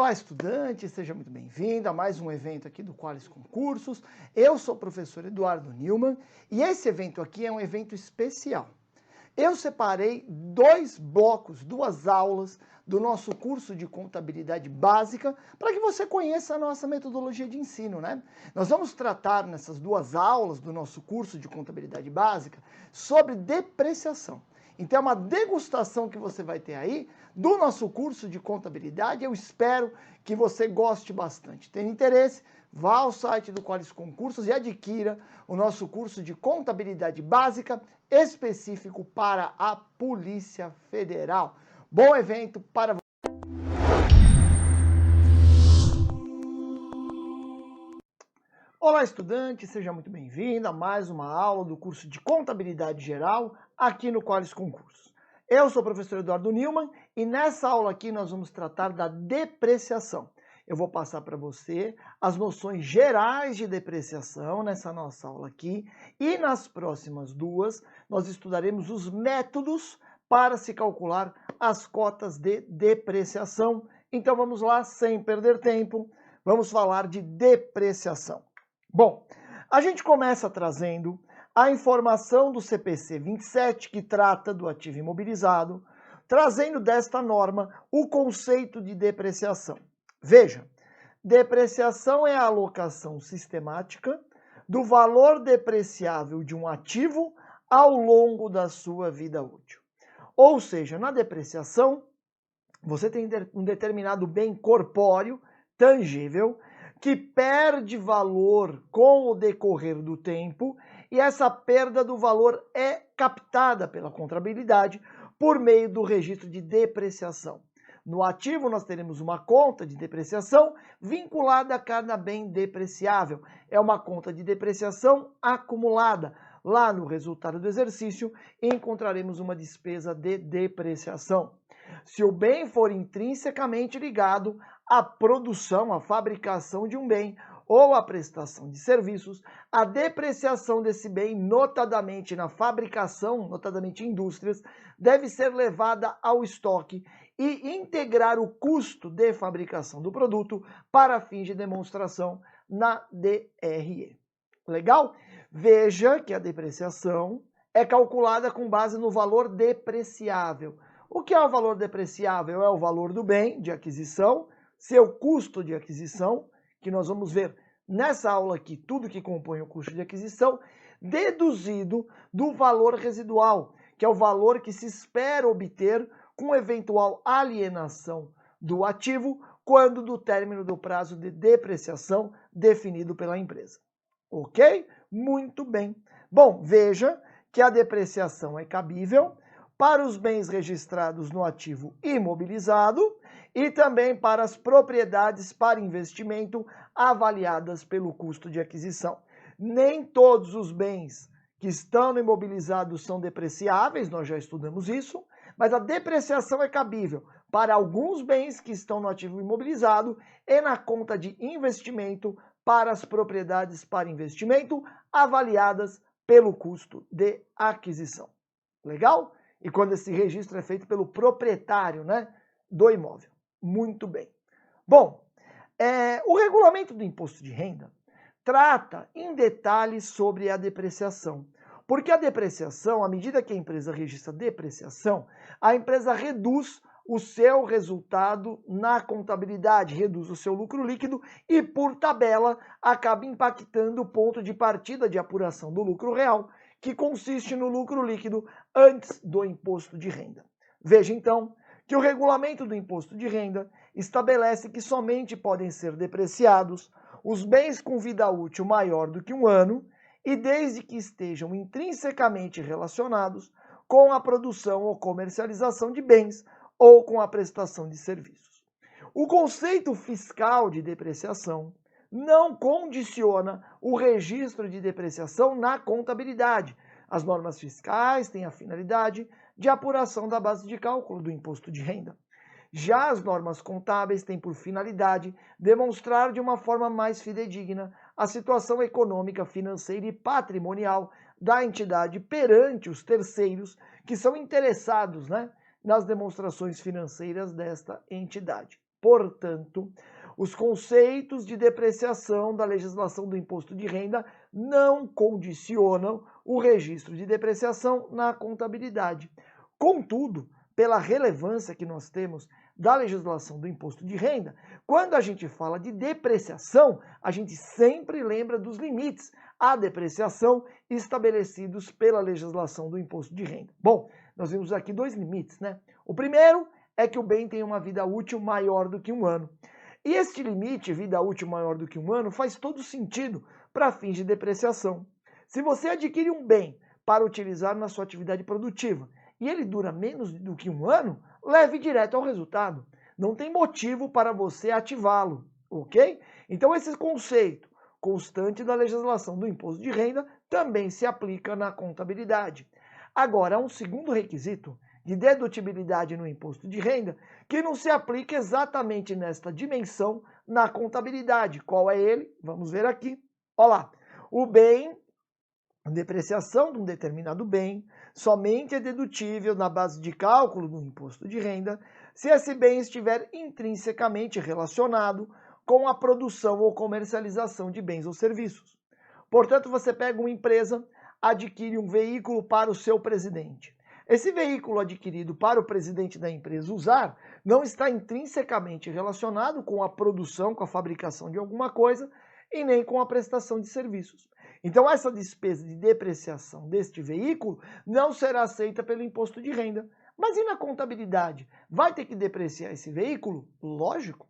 Olá, estudante, seja muito bem-vindo a mais um evento aqui do Qualis Concursos. Eu sou o professor Eduardo Newman e esse evento aqui é um evento especial. Eu separei dois blocos, duas aulas do nosso curso de contabilidade básica para que você conheça a nossa metodologia de ensino, né? Nós vamos tratar nessas duas aulas do nosso curso de contabilidade básica sobre depreciação. Então é uma degustação que você vai ter aí do nosso curso de contabilidade. Eu espero que você goste bastante. Tem interesse? Vá ao site do Qualis Concursos e adquira o nosso curso de contabilidade básica específico para a Polícia Federal. Bom evento para você. Olá, estudante, seja muito bem-vindo a mais uma aula do curso de Contabilidade Geral aqui no Qualis Concursos. Eu sou o professor Eduardo Newman e nessa aula aqui nós vamos tratar da depreciação. Eu vou passar para você as noções gerais de depreciação nessa nossa aula aqui e nas próximas duas nós estudaremos os métodos para se calcular as cotas de depreciação. Então vamos lá, sem perder tempo, vamos falar de depreciação. Bom, a gente começa trazendo a informação do CPC 27, que trata do ativo imobilizado, trazendo desta norma o conceito de depreciação. Veja, depreciação é a alocação sistemática do valor depreciável de um ativo ao longo da sua vida útil. Ou seja, na depreciação, você tem um determinado bem corpóreo, tangível, que perde valor com o decorrer do tempo e essa perda do valor é captada pela contabilidade por meio do registro de depreciação. No ativo, nós teremos uma conta de depreciação vinculada a cada bem depreciável. É uma conta de depreciação acumulada. Lá no resultado do exercício, encontraremos uma despesa de depreciação. Se o bem for intrinsecamente ligado à produção, à fabricação de um bem ou à prestação de serviços, a depreciação desse bem, notadamente na fabricação, notadamente em indústrias, deve ser levada ao estoque e integrar o custo de fabricação do produto para fins de demonstração na DRE. Legal? Veja que a depreciação é calculada com base no valor depreciável. O que é o valor depreciável? É o valor do bem de aquisição, seu custo de aquisição, que nós vamos ver nessa aula aqui, tudo que compõe o custo de aquisição, deduzido do valor residual, que é o valor que se espera obter com eventual alienação do ativo quando do término do prazo de depreciação definido pela empresa. Ok? Muito bem. Bom, veja que a depreciação é cabível para os bens registrados no ativo imobilizado e também para as propriedades para investimento avaliadas pelo custo de aquisição. Nem todos os bens que estão no imobilizado são depreciáveis, nós já estudamos isso, mas a depreciação é cabível para alguns bens que estão no ativo imobilizado e na conta de investimento para as propriedades para investimento avaliadas pelo custo de aquisição. Legal? E quando esse registro é feito pelo proprietário, né, do imóvel. Muito bem. Bom, o regulamento do imposto de renda trata em detalhes sobre a depreciação. Porque a depreciação, à medida que a empresa registra depreciação, a empresa reduz o seu resultado na contabilidade, reduz o seu lucro líquido e, por tabela, acaba impactando o ponto de partida de apuração do lucro real, que consiste no lucro líquido antes do imposto de renda. Veja, então, que o regulamento do imposto de renda estabelece que somente podem ser depreciados os bens com vida útil maior do que 1 ano e desde que estejam intrinsecamente relacionados com a produção ou comercialização de bens ou com a prestação de serviços. O conceito fiscal de depreciação não condiciona o registro de depreciação na contabilidade. As normas fiscais têm a finalidade de apuração da base de cálculo do imposto de renda. Já as normas contábeis têm por finalidade demonstrar de uma forma mais fidedigna a situação econômica, financeira e patrimonial da entidade perante os terceiros que são interessados, nas demonstrações financeiras desta entidade. Portanto, os conceitos de depreciação da legislação do imposto de renda não condicionam o registro de depreciação na contabilidade. Contudo, pela relevância que nós temos da legislação do imposto de renda, quando a gente fala de depreciação, a gente sempre lembra dos limites à depreciação estabelecidos pela legislação do imposto de renda. Bom, nós vimos aqui dois limites, né? O primeiro é que o bem tem uma vida útil maior do que um ano. E este limite, vida útil maior do que um ano, faz todo sentido para fins de depreciação. Se você adquire um bem para utilizar na sua atividade produtiva e ele dura menos do que um ano, leve direto ao resultado. Não tem motivo para você ativá-lo, ok? Então esse conceito constante da legislação do imposto de renda também se aplica na contabilidade. Agora, há um segundo requisito de dedutibilidade no imposto de renda que não se aplica exatamente nesta dimensão na contabilidade. Qual é ele? Vamos ver aqui. Olha lá. O bem, a depreciação de um determinado bem, somente é dedutível na base de cálculo do imposto de renda se esse bem estiver intrinsecamente relacionado com a produção ou comercialização de bens ou serviços. Portanto, você pega uma empresa, adquire um veículo para o seu presidente. Esse veículo adquirido para o presidente da empresa usar não está intrinsecamente relacionado com a produção, com a fabricação de alguma coisa e nem com a prestação de serviços. Então essa despesa de depreciação deste veículo não será aceita pelo imposto de renda. Mas e na contabilidade? Vai ter que depreciar esse veículo? Lógico.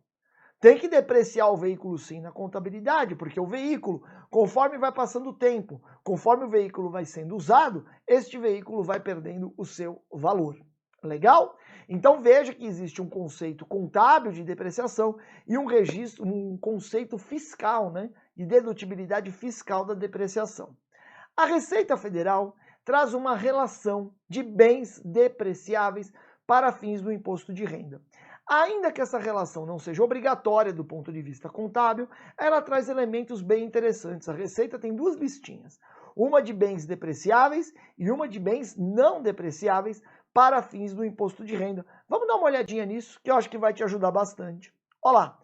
Tem que depreciar o veículo sim na contabilidade, porque o veículo, conforme vai passando o tempo, conforme o veículo vai sendo usado, este veículo vai perdendo o seu valor. Legal? Então veja que existe um conceito contábil de depreciação e um registro, um conceito fiscal, né, de dedutibilidade fiscal da depreciação. A Receita Federal traz uma relação de bens depreciáveis para fins do imposto de renda. Ainda que essa relação não seja obrigatória do ponto de vista contábil, ela traz elementos bem interessantes. A Receita tem duas listinhas, uma de bens depreciáveis e uma de bens não depreciáveis para fins do imposto de renda. Vamos dar uma olhadinha nisso, que eu acho que vai te ajudar bastante. Olha lá,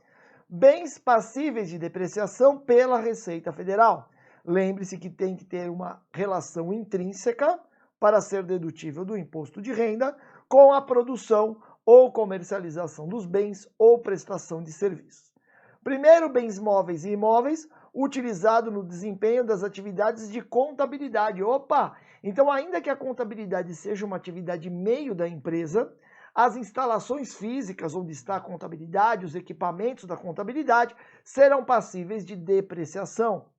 bens passíveis de depreciação pela Receita Federal. Lembre-se que tem que ter uma relação intrínseca para ser dedutível do imposto de renda com a produção ou comercialização dos bens ou prestação de serviços. Primeiro, bens móveis e imóveis, utilizado no desempenho das atividades de contabilidade. Opa! Então, ainda que a contabilidade seja uma atividade meio da empresa, as instalações físicas onde está a contabilidade, os equipamentos da contabilidade, serão passíveis de depreciação.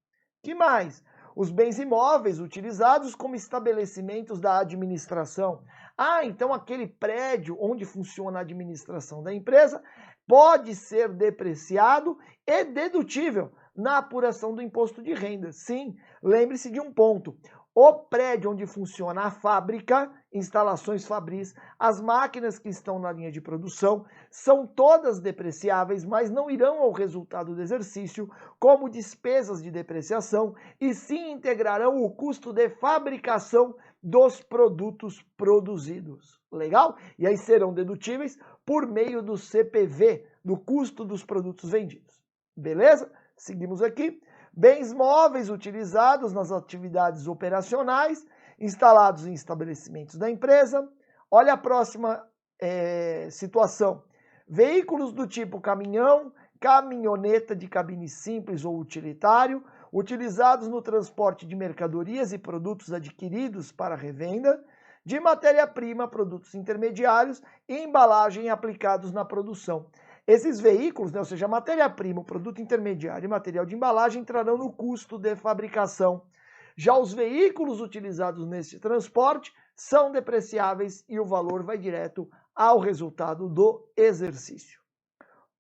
Que mais? Os bens imóveis utilizados como estabelecimentos da administração. Ah, então aquele prédio onde funciona a administração da empresa pode ser depreciado e dedutível na apuração do imposto de renda. Sim, lembre-se de um ponto. O prédio onde funciona a fábrica, instalações fabris, as máquinas que estão na linha de produção, são todas depreciáveis, mas não irão ao resultado do exercício como despesas de depreciação e sim integrarão o custo de fabricação dos produtos produzidos. Legal? E aí serão dedutíveis por meio do CPV, do custo dos produtos vendidos. Beleza? Seguimos aqui. Bens móveis utilizados nas atividades operacionais, instalados em estabelecimentos da empresa. Olha a próxima situação. Veículos do tipo caminhão, caminhoneta de cabine simples ou utilitário, utilizados no transporte de mercadorias e produtos adquiridos para revenda, de matéria-prima, produtos intermediários e embalagem aplicados na produção. Esses veículos, né, ou seja, matéria-prima, o produto intermediário e material de embalagem entrarão no custo de fabricação. Já os veículos utilizados nesse transporte são depreciáveis e o valor vai direto ao resultado do exercício.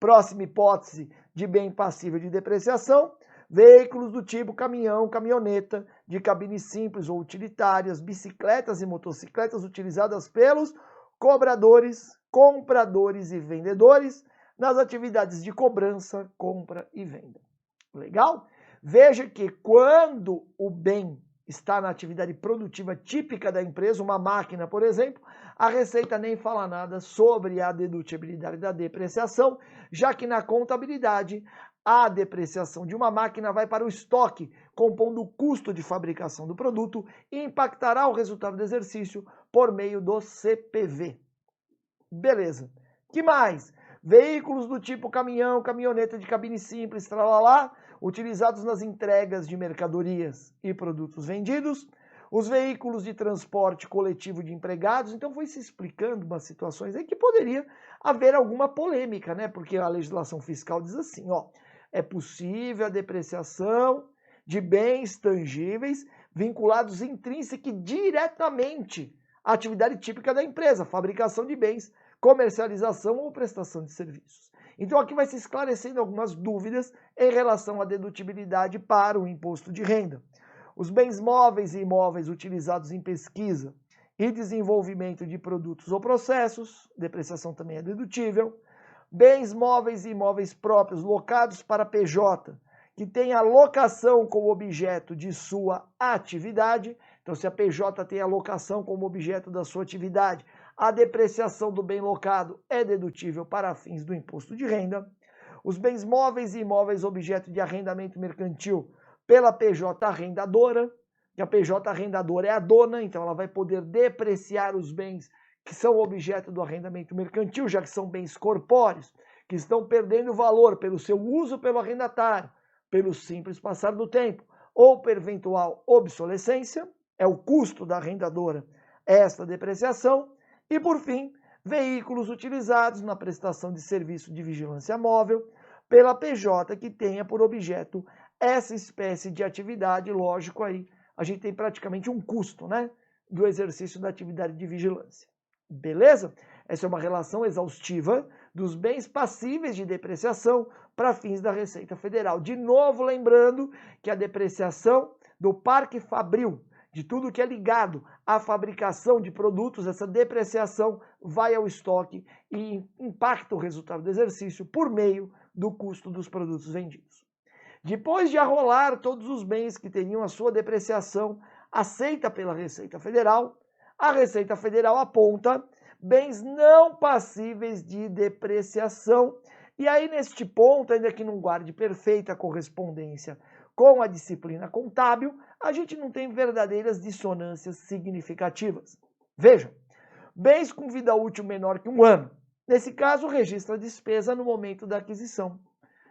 Próxima hipótese de bem passível de depreciação, veículos do tipo caminhão, caminhoneta, de cabine simples ou utilitárias, bicicletas e motocicletas utilizadas pelos cobradores, compradores e vendedores, nas atividades de cobrança, compra e venda. Legal? Veja que quando o bem está na atividade produtiva típica da empresa, uma máquina, por exemplo, a Receita nem fala nada sobre a dedutibilidade da depreciação, já que na contabilidade a depreciação de uma máquina vai para o estoque, compondo o custo de fabricação do produto e impactará o resultado do exercício por meio do CPV. Beleza. Que mais? Veículos do tipo caminhão, caminhoneta de cabine simples, tralalá, utilizados nas entregas de mercadorias e produtos vendidos. Os veículos de transporte coletivo de empregados. Então foi se explicando umas situações aí que poderia haver alguma polêmica, né? Porque a legislação fiscal diz assim, ó, é possível a depreciação de bens tangíveis vinculados intrínseca e diretamente à atividade típica da empresa, fabricação de bens, comercialização ou prestação de serviços. Então aqui vai se esclarecendo algumas dúvidas em relação à dedutibilidade para o imposto de renda. Os bens móveis e imóveis utilizados em pesquisa e desenvolvimento de produtos ou processos, depreciação também é dedutível. Bens móveis e imóveis próprios locados para PJ, que tem a locação como objeto de sua atividade. Então, se a PJ tem a locação como objeto da sua atividade, a depreciação do bem locado é dedutível para fins do imposto de renda. Os bens móveis e imóveis objeto de arrendamento mercantil pela PJ arrendadora, que a PJ arrendadora é a dona, então ela vai poder depreciar os bens que são objeto do arrendamento mercantil, já que são bens corpóreos, que estão perdendo valor pelo seu uso pelo arrendatário, pelo simples passar do tempo, ou por eventual obsolescência, é o custo da arrendadora esta depreciação. E, por fim, veículos utilizados na prestação de serviço de vigilância móvel pela PJ que tenha por objeto essa espécie de atividade. Lógico, aí a gente tem praticamente um custo, né, do exercício da atividade de vigilância. Beleza? Essa é uma relação exaustiva dos bens passíveis de depreciação para fins da Receita Federal. De novo, lembrando que a depreciação do parque fabril, de tudo que é ligado à fabricação de produtos, essa depreciação vai ao estoque e impacta o resultado do exercício por meio do custo dos produtos vendidos. Depois de arrolar todos os bens que teriam a sua depreciação aceita pela Receita Federal, a Receita Federal aponta bens não passíveis de depreciação. E aí, neste ponto, ainda que não guarde perfeita correspondência com a disciplina contábil, a gente não tem verdadeiras dissonâncias significativas. Vejam, bens com vida útil menor que 1 ano. Nesse caso, registra a despesa no momento da aquisição.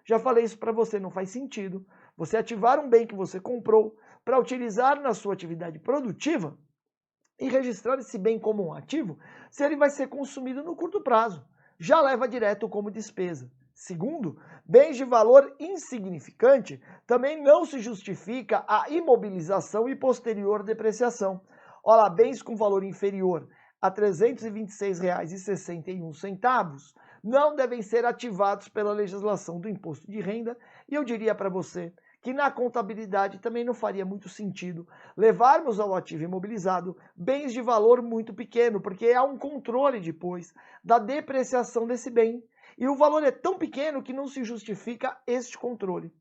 Já falei isso para você, não faz sentido você ativar um bem que você comprou para utilizar na sua atividade produtiva e registrar esse bem como um ativo se ele vai ser consumido no curto prazo. Já leva direto como despesa. Segundo, bens de valor insignificante também não se justifica a imobilização e posterior depreciação. Olha lá, bens com valor inferior a R$ 326,61 não devem ser ativados pela legislação do imposto de renda. E eu diria para você que na contabilidade também não faria muito sentido levarmos ao ativo imobilizado bens de valor muito pequeno, porque há um controle depois da depreciação desse bem. E o valor é tão pequeno que não se justifica este controle.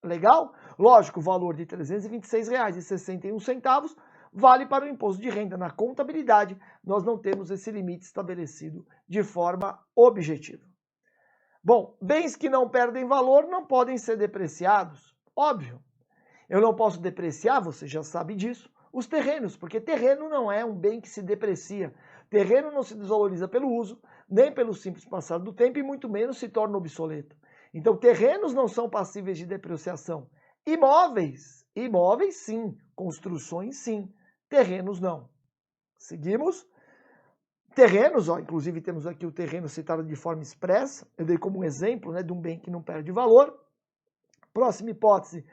Legal? Lógico, o valor de R$ 326,61 vale para o imposto de renda. Na contabilidade, nós não temos esse limite estabelecido de forma objetiva. Bom, bens que não perdem valor não podem ser depreciados. Óbvio. Eu não posso depreciar, você já sabe disso, os terrenos, porque terreno não é um bem que se deprecia. Terreno não se desvaloriza pelo uso, nem pelo simples passar do tempo e muito menos se torna obsoleto. Então, terrenos não são passíveis de depreciação. Imóveis sim. Construções sim. Terrenos não. Seguimos. Terrenos, ó, inclusive temos aqui o terreno citado de forma expressa. Eu dei como um exemplo, né, de um bem que não perde valor. Próxima hipótese.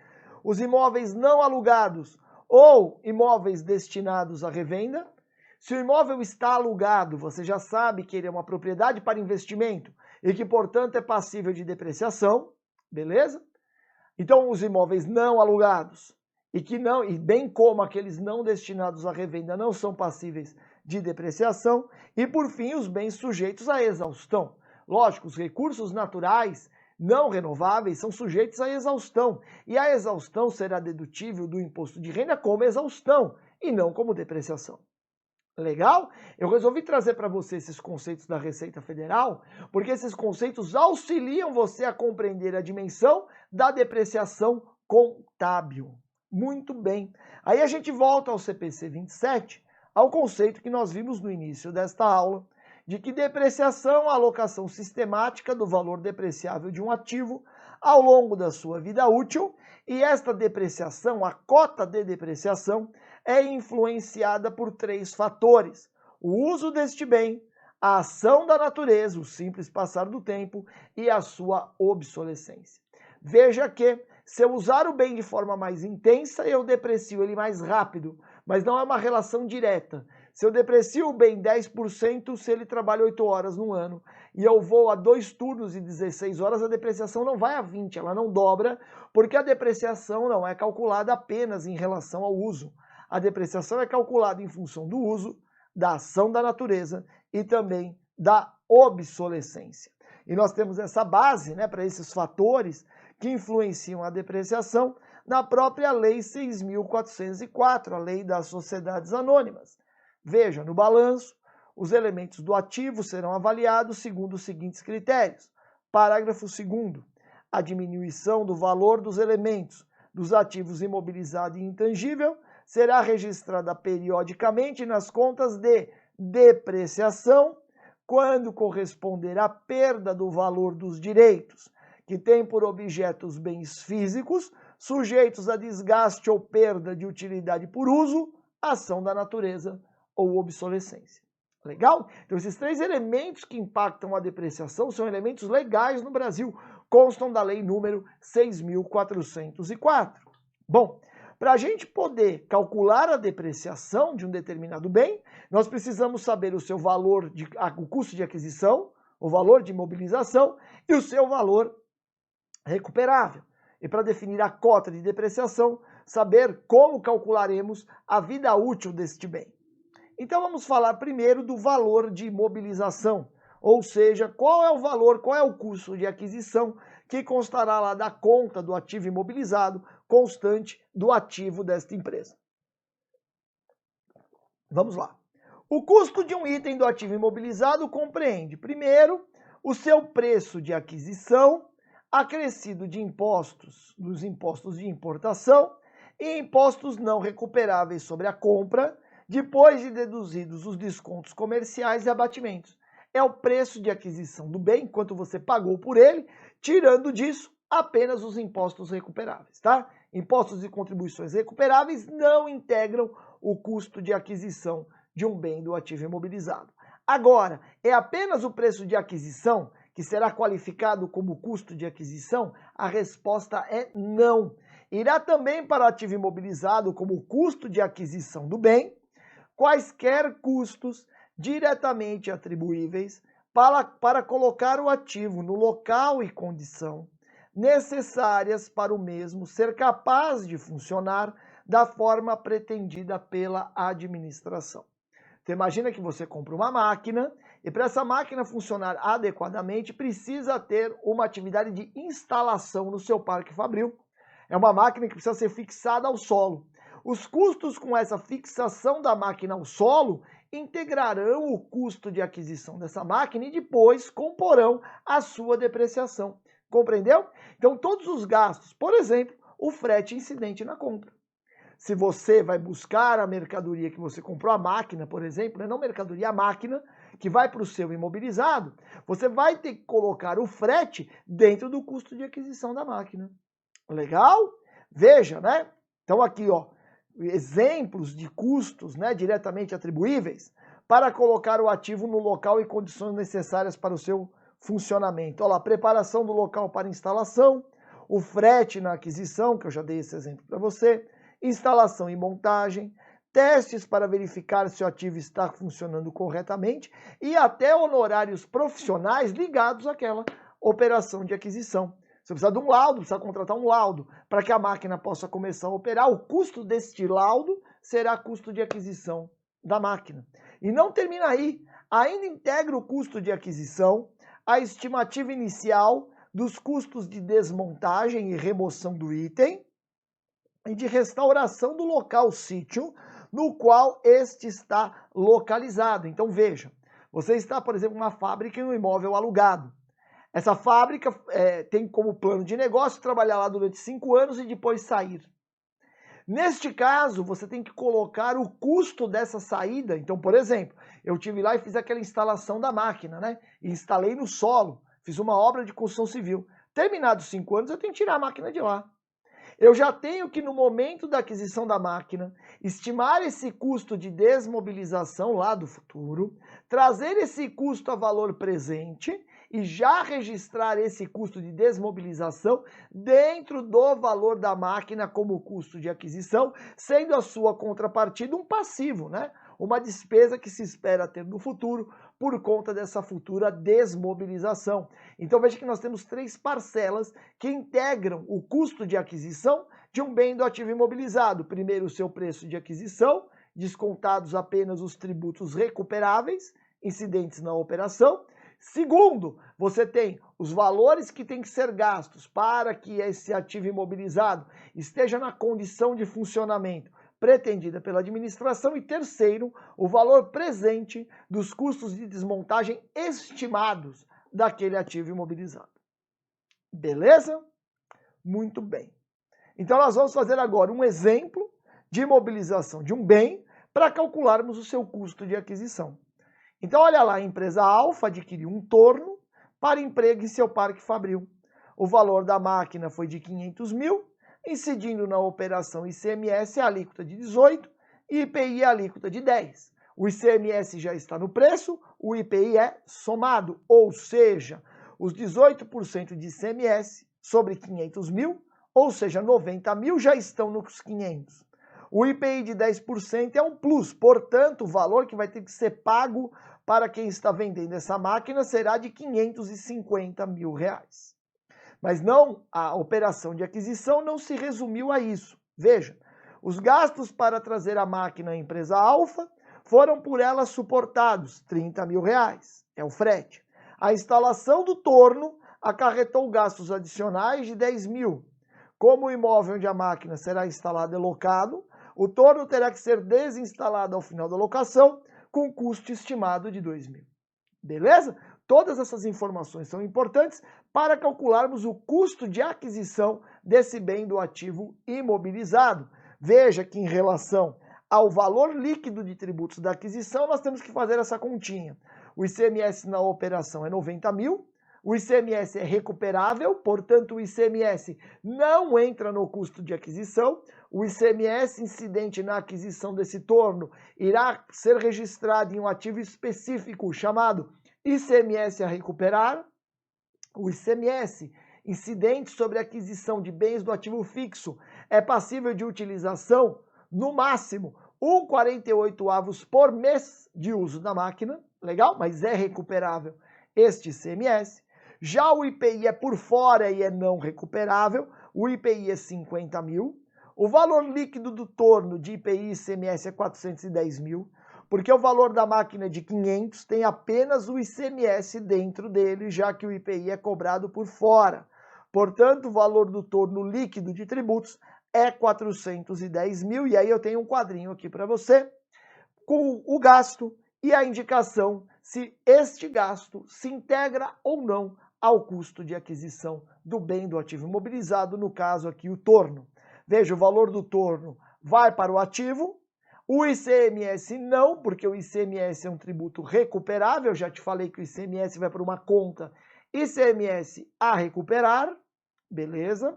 Os imóveis não alugados ou imóveis destinados à revenda. Se o imóvel está alugado, você já sabe que ele é uma propriedade para investimento e que, portanto, é passível de depreciação, beleza? Então, os imóveis não alugados e bem como aqueles não destinados à revenda não são passíveis de depreciação. E, por fim, os bens sujeitos à exaustão. Lógico, os recursos naturais não renováveis são sujeitos à exaustão, e a exaustão será dedutível do imposto de renda como exaustão e não como depreciação. Legal? Eu resolvi trazer para você esses conceitos da Receita Federal, porque esses conceitos auxiliam você a compreender a dimensão da depreciação contábil. Muito bem. Aí a gente volta ao CPC 27, ao conceito que nós vimos no início desta aula, de que depreciação é a alocação sistemática do valor depreciável de um ativo ao longo da sua vida útil, e esta depreciação, a cota de depreciação, é influenciada por 3 fatores: o uso deste bem, a ação da natureza, o simples passar do tempo e a sua obsolescência. Veja que, se eu usar o bem de forma mais intensa, eu deprecio ele mais rápido, mas não é uma relação direta. Se eu deprecio o bem 10%, se ele trabalha 8 horas no ano, e eu vou a 2 turnos de 16 horas, a depreciação não vai a 20, ela não dobra, porque a depreciação não é calculada apenas em relação ao uso. A depreciação é calculada em função do uso, da ação da natureza e também da obsolescência. E nós temos essa base, né, para esses fatores que influenciam a depreciação na própria Lei 6.404, a Lei das Sociedades Anônimas. Veja, no balanço, os elementos do ativo serão avaliados segundo os seguintes critérios. Parágrafo 2º. A diminuição do valor dos elementos dos ativos imobilizado e intangível será registrada periodicamente nas contas de depreciação, quando corresponder à perda do valor dos direitos, que tem por objeto os bens físicos, sujeitos a desgaste ou perda de utilidade por uso, ação da natureza ou obsolescência. Legal? Então esses 3 elementos que impactam a depreciação são elementos legais no Brasil, constam da lei número 6.404. Bom, para a gente poder calcular a depreciação de um determinado bem, nós precisamos saber o seu valor, o custo de aquisição, o valor de imobilização e o seu valor recuperável. E para definir a cota de depreciação, saber como calcularemos a vida útil deste bem. Então vamos falar primeiro do valor de imobilização, ou seja, qual é o valor, qual é o custo de aquisição que constará lá da conta do ativo imobilizado constante do ativo desta empresa. Vamos lá. O custo de um item do ativo imobilizado compreende, primeiro, o seu preço de aquisição, acrescido de impostos, dos impostos de importação e impostos não recuperáveis sobre a compra, depois de deduzidos os descontos comerciais e abatimentos. É o preço de aquisição do bem, quanto você pagou por ele, tirando disso apenas os impostos recuperáveis, tá? Impostos e contribuições recuperáveis não integram o custo de aquisição de um bem do ativo imobilizado. Agora, é apenas o preço de aquisição que será qualificado como custo de aquisição? A resposta é não. Irá também para o ativo imobilizado como custo de aquisição do bem quaisquer custos diretamente atribuíveis para colocar o ativo no local e condição necessárias para o mesmo ser capaz de funcionar da forma pretendida pela administração. Então imagina que você compra uma máquina e para essa máquina funcionar adequadamente precisa ter uma atividade de instalação no seu parque fabril. É uma máquina que precisa ser fixada ao solo. Os custos com essa fixação da máquina ao solo integrarão o custo de aquisição dessa máquina e depois comporão a sua depreciação. Compreendeu? Então todos os gastos, por exemplo, o frete incidente na compra. Se você vai buscar a mercadoria que você comprou, a máquina, por exemplo, não mercadoria, a máquina, que vai para o seu imobilizado, você vai ter que colocar o frete dentro do custo de aquisição da máquina. Legal? Veja, né? Então aqui, ó, exemplos de custos, né, diretamente atribuíveis para colocar o ativo no local e condições necessárias para o seu funcionamento. Olha lá, preparação do local para instalação, o frete na aquisição, que eu já dei esse exemplo para você, instalação e montagem, testes para verificar se o ativo está funcionando corretamente e até honorários profissionais ligados àquela operação de aquisição. Você precisa de um laudo, precisa contratar um laudo para que a máquina possa começar a operar. O custo deste laudo será custo de aquisição da máquina. E não termina aí. Ainda integra o custo de aquisição, a estimativa inicial dos custos de desmontagem e remoção do item e de restauração do local sítio no qual este está localizado. Então veja, você está, por exemplo, numa fábrica em um imóvel alugado. Essa fábrica tem como plano de negócio trabalhar lá durante 5 anos e depois sair. Neste caso, você tem que colocar o custo dessa saída. Então, por exemplo, eu tive lá e fiz aquela instalação da máquina, né? E instalei no solo, fiz uma obra de construção civil. Terminados 5 anos, eu tenho que tirar a máquina de lá. Eu já tenho que, no momento da aquisição da máquina, estimar esse custo de desmobilização lá do futuro, trazer esse custo a valor presente e já registrar esse custo de desmobilização dentro do valor da máquina como custo de aquisição, sendo a sua contrapartida um passivo, né? Uma despesa que se espera ter no futuro por conta dessa futura desmobilização. Então veja que nós temos 3 parcelas que integram o custo de aquisição de um bem do ativo imobilizado. Primeiro, o seu preço de aquisição, descontados apenas os tributos recuperáveis incidentes na operação. Segundo, você tem os valores que têm que ser gastos para que esse ativo imobilizado esteja na condição de funcionamento pretendida pela administração. E terceiro, o valor presente dos custos de desmontagem estimados daquele ativo imobilizado. Beleza? Muito bem. Então nós vamos fazer agora um exemplo de imobilização de um bem para calcularmos o seu custo de aquisição. Então olha lá, a empresa Alfa adquiriu um torno para emprego em seu parque fabril. O valor da máquina foi de 500 mil, incidindo na operação ICMS a alíquota de 18 e IPI a alíquota de 10. O ICMS já está no preço, o IPI é somado, ou seja, os 18% de ICMS sobre 500 mil, ou seja, 90 mil já estão nos 500. O IPI de 10% é um plus, portanto, o valor que vai ter que ser pago para quem está vendendo essa máquina será de 550 mil reais. Mas não, a operação de aquisição não se resumiu a isso. Veja, os gastos para trazer a máquina à empresa Alfa foram por ela suportados, 30 mil reais, é o frete. A instalação do torno acarretou gastos adicionais de 10 mil. Como o imóvel onde a máquina será instalada é locado, o torno terá que ser desinstalado ao final da locação, com custo estimado de 2 mil. Beleza? Todas essas informações são importantes para calcularmos o custo de aquisição desse bem do ativo imobilizado. Veja que em relação ao valor líquido de tributos da aquisição, nós temos que fazer essa continha. O ICMS na operação é 90 mil, o ICMS é recuperável, portanto o ICMS não entra no custo de aquisição. O ICMS incidente na aquisição desse torno irá ser registrado em um ativo específico chamado ICMS a recuperar. O ICMS incidente sobre a aquisição de bens do ativo fixo é passível de utilização, no máximo, 1,48 por mês de uso da máquina, legal? Mas é recuperável este ICMS. Já o IPI é por fora e é não recuperável, o IPI é 50 mil. O valor líquido do torno de IPI e ICMS é 410 mil, porque o valor da máquina é de 500, tem apenas o ICMS dentro dele, já que o IPI é cobrado por fora. Portanto, o valor do torno líquido de tributos é 410 mil, e aí eu tenho um quadrinho aqui para você, com o gasto e a indicação se este gasto se integra ou não ao custo de aquisição do bem do ativo imobilizado, no caso aqui o torno. Veja, o valor do torno vai para o ativo, o ICMS não, porque o ICMS é um tributo recuperável, já te falei que o ICMS vai para uma conta ICMS a recuperar, beleza?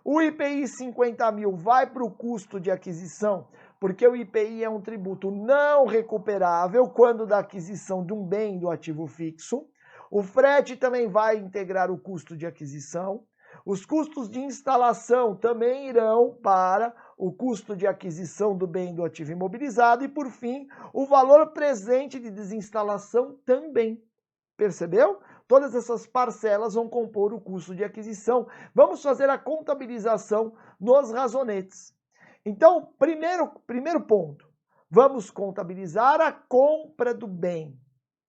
O IPI 50 mil vai para o custo de aquisição, porque o IPI é um tributo não recuperável quando da aquisição de um bem do ativo fixo. O frete também vai integrar o custo de aquisição. Os custos de instalação também irão para o custo de aquisição do bem do ativo imobilizado. E, por fim, o valor presente de desinstalação também. Percebeu? Todas essas parcelas vão compor o custo de aquisição. Vamos fazer a contabilização nos razonetes. Então, primeiro ponto, vamos contabilizar a compra do bem.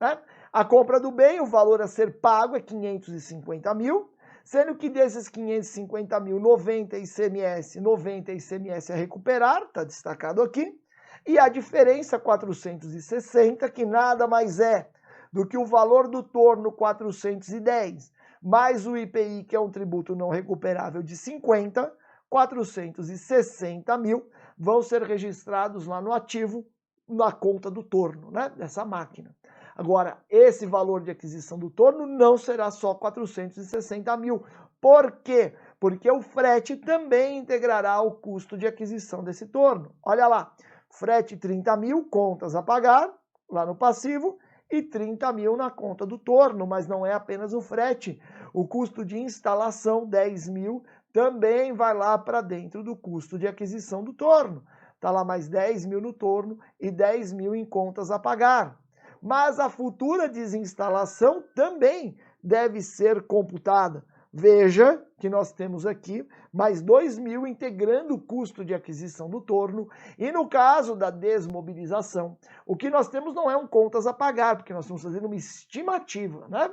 Né? A compra do bem, o valor a ser pago é 550 mil. sendo que desses 550 mil, 90 ICMS a recuperar, está destacado aqui, e a diferença 460, que nada mais é do que o valor do torno 410, mais o IPI, que é um tributo não recuperável de 50, 460 mil vão ser registrados lá no ativo, na conta do torno, né, dessa máquina. Agora, esse valor de aquisição do torno não será só 460 mil. Por quê? Porque o frete também integrará o custo de aquisição desse torno. Olha lá, frete 30 mil, contas a pagar, lá no passivo, e 30 mil na conta do torno, mas não é apenas o frete. O custo de instalação, 10 mil, também vai lá para dentro do custo de aquisição do torno. Está lá mais 10 mil no torno e 10 mil em contas a pagar. Mas a futura desinstalação também deve ser computada. Veja que nós temos aqui mais 2 mil integrando o custo de aquisição do torno. E no caso da desmobilização, o que nós temos não é um contas a pagar, porque nós estamos fazendo uma estimativa, né?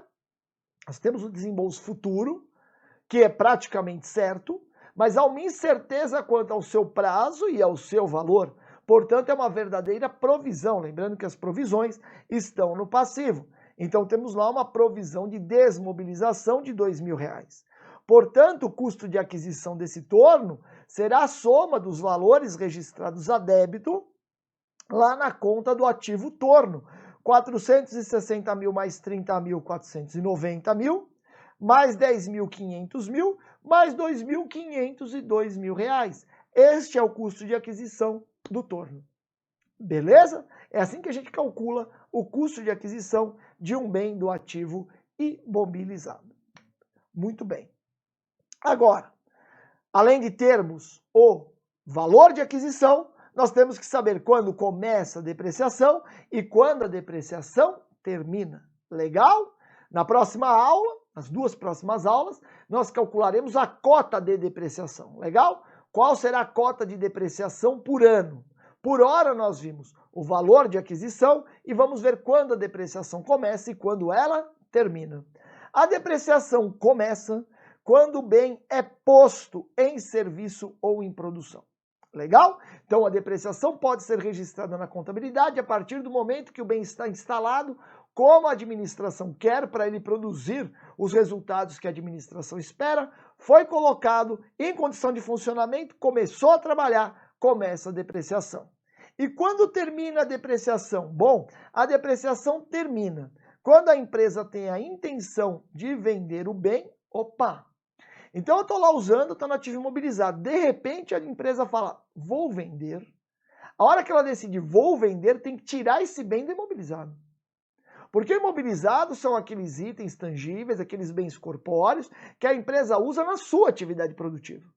Nós temos o desembolso futuro, que é praticamente certo, mas há uma incerteza quanto ao seu prazo e ao seu valor. Portanto, é uma verdadeira provisão. Lembrando que as provisões estão no passivo. Então, temos lá uma provisão de desmobilização de R$2.000. Portanto, o custo de aquisição desse torno será a soma dos valores registrados a débito lá na conta do ativo torno. 460 mil mais 30 mil, 490 mil, mais 10.500 mil, mais 2.502 mil reais. Este é o custo de aquisição do torno. Beleza? É assim que a gente calcula o custo de aquisição de um bem do ativo imobilizado. Muito bem. Agora, além de termos o valor de aquisição, nós temos que saber quando começa a depreciação e quando a depreciação termina. Legal? Na próxima aula, nas duas próximas aulas, nós calcularemos a cota de depreciação. Legal? Qual será a cota de depreciação por ano? Por hora nós vimos o valor de aquisição e vamos ver quando a depreciação começa e quando ela termina. A depreciação começa quando o bem é posto em serviço ou em produção. Legal? Então a depreciação pode ser registrada na contabilidade a partir do momento que o bem está instalado, como a administração quer para ele produzir os resultados que a administração espera, foi colocado em condição de funcionamento, começou a trabalhar, começa a depreciação. E quando termina a depreciação? Bom, a depreciação termina quando a empresa tem a intenção de vender o bem. Opa! Então eu estou lá usando, está no ativo imobilizado. De repente a empresa fala, vou vender. A hora que ela decide vou vender, tem que tirar esse bem do imobilizado. Porque imobilizados são aqueles itens tangíveis, aqueles bens corpóreos que a empresa usa na sua atividade produtiva.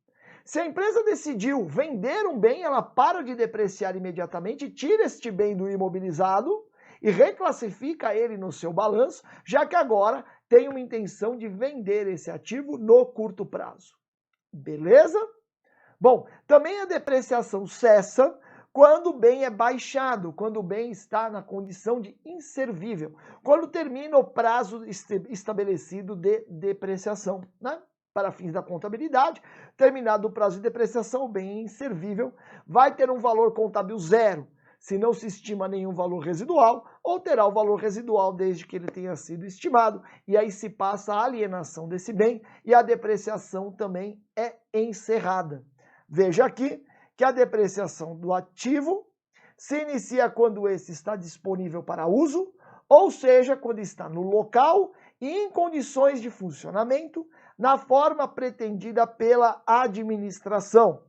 Se a empresa decidiu vender um bem, ela para de depreciar imediatamente, tira este bem do imobilizado e reclassifica ele no seu balanço, já que agora tem uma intenção de vender esse ativo no curto prazo. Beleza? Bom, também a depreciação cessa quando o bem é baixado, quando o bem está na condição de inservível, quando termina o prazo estabelecido de depreciação, né? Para fins da contabilidade, terminado o prazo de depreciação, o bem inservível vai ter um valor contábil zero, se não se estima nenhum valor residual, ou terá o valor residual desde que ele tenha sido estimado, e aí se passa a alienação desse bem e a depreciação também é encerrada. Veja aqui que a depreciação do ativo se inicia quando esse está disponível para uso, ou seja, quando está no local e em condições de funcionamento, na forma pretendida pela administração.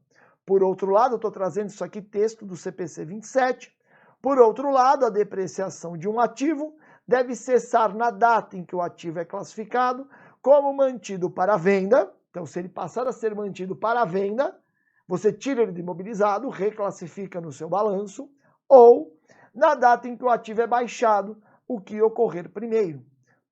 Por outro lado, eu estou trazendo isso aqui, texto do CPC 27. Por outro lado, a depreciação de um ativo deve cessar na data em que o ativo é classificado como mantido para venda. Então, se ele passar a ser mantido para venda, você tira ele de imobilizado, reclassifica no seu balanço, ou na data em que o ativo é baixado, o que ocorrer primeiro.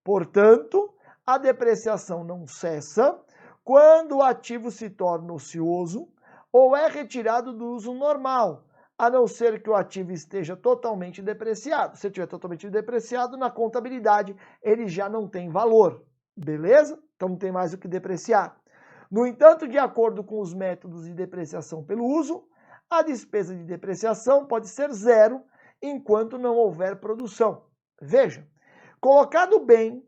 Portanto, a depreciação não cessa quando o ativo se torna ocioso ou é retirado do uso normal, a não ser que o ativo esteja totalmente depreciado. Se estiver totalmente depreciado, na contabilidade ele já não tem valor. Beleza? então não tem mais o que depreciar. No entanto, de acordo com os métodos de depreciação pelo uso, a despesa de depreciação pode ser zero enquanto não houver produção. Veja, colocado o bem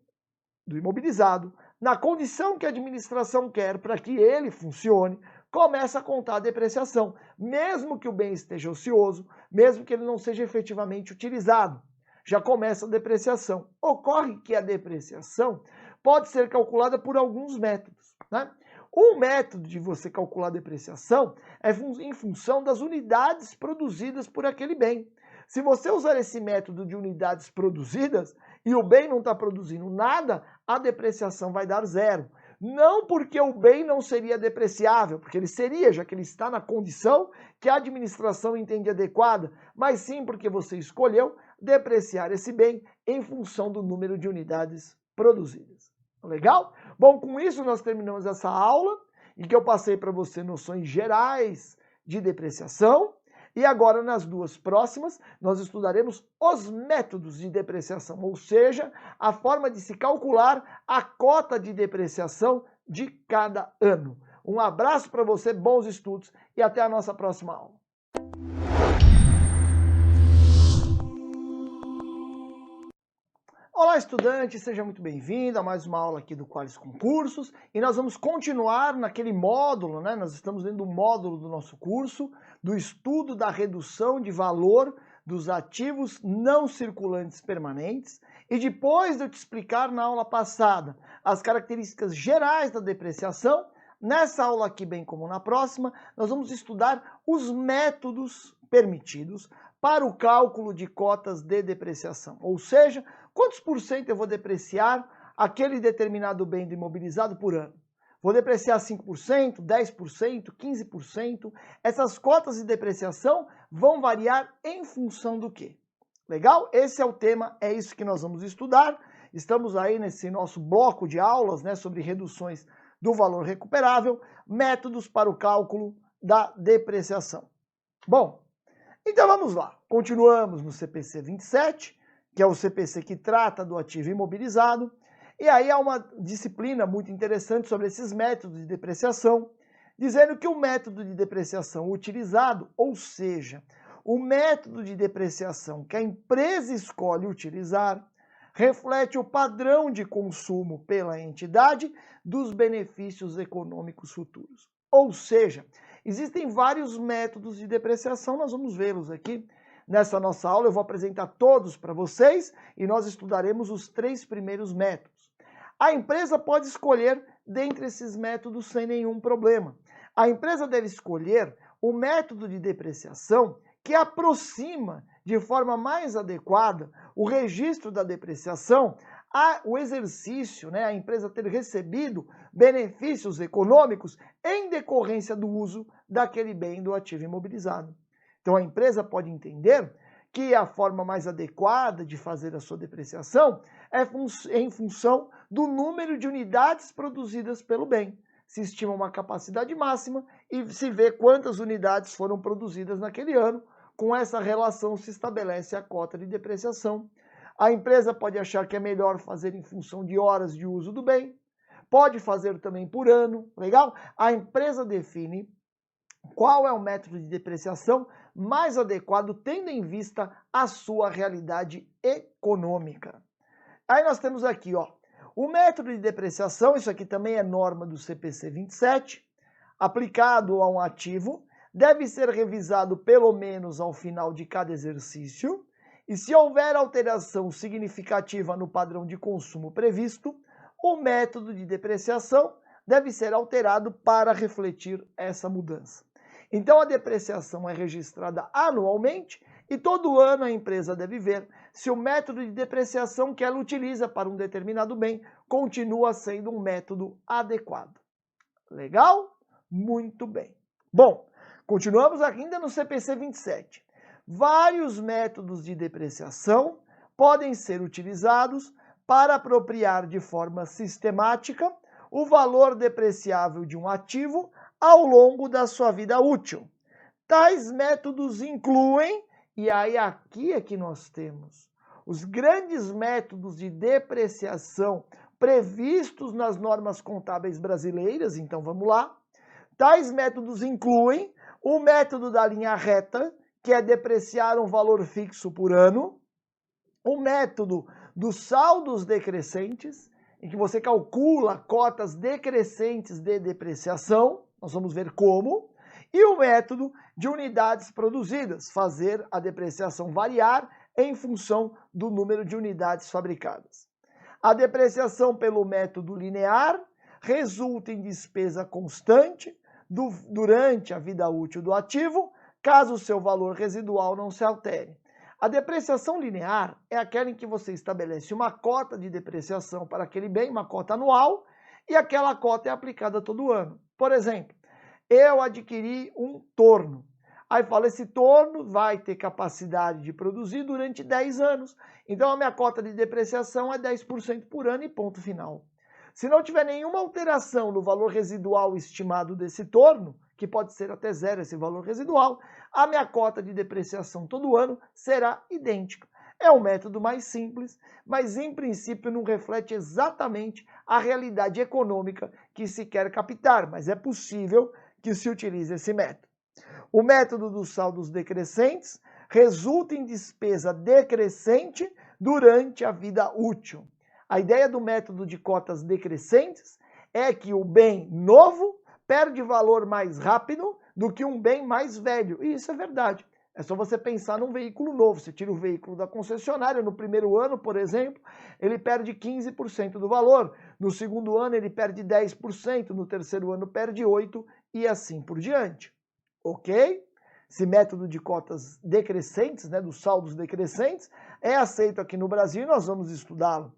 do imobilizado na condição que a administração quer para que ele funcione, começa a contar a depreciação, mesmo que o bem esteja ocioso, mesmo que ele não seja efetivamente utilizado. Já começa a depreciação. Ocorre que a depreciação pode ser calculada por alguns métodos, né? Um método de você calcular a depreciação é em função das unidades produzidas por aquele bem. Se você usar esse método de unidades produzidas e o bem não está produzindo nada, a depreciação vai dar zero. Não porque o bem não seria depreciável, porque ele seria, já que ele está na condição que a administração entende adequada, mas sim porque você escolheu depreciar esse bem em função do número de unidades produzidas. Legal? Bom, com isso nós terminamos essa aula, em que eu passei para você noções gerais de depreciação. E agora, nas duas próximas, nós estudaremos os métodos de depreciação, ou seja, a forma de se calcular a cota de depreciação de cada ano. Um abraço para você, bons estudos e até a nossa próxima aula. Olá, estudante, seja muito bem-vindo a mais uma aula aqui do Qualis Concursos. E nós vamos continuar naquele módulo, né? Nós estamos dentro do módulo do nosso curso, do estudo da redução de valor dos ativos não circulantes permanentes. E depois de eu te explicar na aula passada as características gerais da depreciação, nessa aula aqui, bem como na próxima, nós vamos estudar os métodos permitidos para o cálculo de cotas de depreciação. Ou seja, quantos por cento eu vou depreciar aquele determinado bem do imobilizado por ano? Vou depreciar 5%, 10%, 15%? Essas cotas de depreciação vão variar em função do quê? Legal? Esse é o tema, é isso que nós vamos estudar. Estamos aí nesse nosso bloco de aulas, né, sobre reduções do valor recuperável, métodos para o cálculo da depreciação. Bom, então vamos lá. Continuamos no CPC 27, que é o CPC que trata do ativo imobilizado. E aí há uma disciplina muito interessante sobre esses métodos de depreciação, dizendo que o método de depreciação utilizado, ou seja, o método de depreciação que a empresa escolhe utilizar, reflete o padrão de consumo pela entidade dos benefícios econômicos futuros. Ou seja, existem vários métodos de depreciação, nós vamos vê-los aqui. Nessa nossa aula eu vou apresentar todos para vocês e nós estudaremos os 3 primeiros métodos. A empresa pode escolher dentre esses métodos sem nenhum problema. A empresa deve escolher o método de depreciação que aproxima de forma mais adequada o registro da depreciação o exercício, né, a empresa ter recebido benefícios econômicos em decorrência do uso daquele bem do ativo imobilizado. Então a empresa pode entender que a forma mais adequada de fazer a sua depreciação é em função do número de unidades produzidas pelo bem. Se estima uma capacidade máxima e se vê quantas unidades foram produzidas naquele ano. Com essa relação se estabelece a cota de depreciação. A empresa pode achar que é melhor fazer em função de horas de uso do bem. Pode fazer também por ano, legal? A empresa define qual é o método de depreciação mais adequado, tendo em vista a sua realidade econômica. Aí nós temos aqui, ó, o método de depreciação, isso aqui também é norma do CPC 27, aplicado a um ativo, deve ser revisado pelo menos ao final de cada exercício, e se houver alteração significativa no padrão de consumo previsto, o método de depreciação deve ser alterado para refletir essa mudança. Então a depreciação é registrada anualmente e todo ano a empresa deve ver se o método de depreciação que ela utiliza para um determinado bem continua sendo um método adequado. Legal? Muito bem. Bom, continuamos ainda no CPC 27. Vários métodos de depreciação podem ser utilizados para apropriar de forma sistemática o valor depreciável de um ativo ao longo da sua vida útil. Tais métodos incluem, e aí aqui é que nós temos, os grandes métodos de depreciação previstos nas normas contábeis brasileiras, então vamos lá. Tais métodos incluem o método da linha reta, que é depreciar um valor fixo por ano, o método dos saldos decrescentes, em que você calcula cotas decrescentes de depreciação, nós vamos ver como, e o método de unidades produzidas, fazer a depreciação variar em função do número de unidades fabricadas. A depreciação pelo método linear resulta em despesa constante durante a vida útil do ativo, caso o seu valor residual não se altere. A depreciação linear é aquela em que você estabelece uma cota de depreciação para aquele bem, uma cota anual, e aquela cota é aplicada todo ano. Por exemplo, eu adquiri um torno. Aí fala, esse torno vai ter capacidade de produzir durante 10 anos. Então a minha cota de depreciação é 10% por ano e ponto final. Se não tiver nenhuma alteração no valor residual estimado desse torno, que pode ser até zero esse valor residual, a minha cota de depreciação todo ano será idêntica. É um método mais simples, mas em princípio não reflete exatamente a realidade econômica que se quer captar, mas é possível que se utilize esse método. O método dos saldos decrescentes resulta em despesa decrescente durante a vida útil. A ideia do método de cotas decrescentes é que o bem novo perde valor mais rápido do que um bem mais velho. E isso é verdade. É só você pensar num veículo novo. Você tira o veículo da concessionária, no primeiro ano, por exemplo, ele perde 15% do valor. No segundo ano, ele perde 10%. No terceiro ano, perde 8%, e assim por diante. Ok? Esse método de cotas decrescentes, dos saldos decrescentes, é aceito aqui no Brasil e nós vamos estudá-lo.